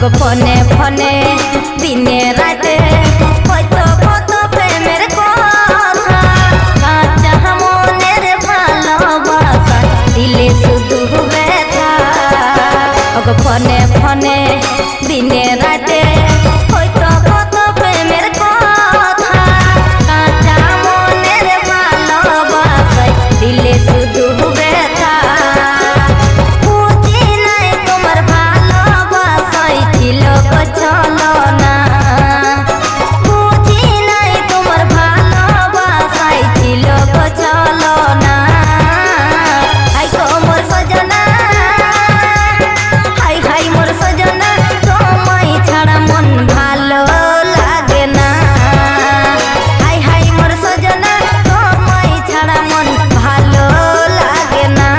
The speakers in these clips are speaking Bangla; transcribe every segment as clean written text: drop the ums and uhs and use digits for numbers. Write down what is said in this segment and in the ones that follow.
ওগো ফোনে ফোনে দিনে রাতে হয়তো কত প্রেমের কথা কাঁচা মনের ভালোবাসা দিলে শুধু ব্যথা ওগো ফোনে ফোনে দিনে রাতে হয়তো কত প্রেমের কথা কাঁচা মনের ভালোবাসা দিলে শুধু ব্যথা বুঝি নাই তোমার ভালোবাসাই ছিল গো ছলনা বুঝি নাই তোমার ভালোবাসাই ছিল গো ছলনা হাই গো মোর সজনা হাই হাই মোর সজনা তোমায় ছাড়া মন ভালো লাগে না হাই হাই মোর সজনা তোমায় ছাড়া মন ভালো লাগে না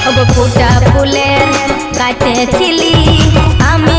ওগো ফুটা ফুলের কাছে ছিলি আমি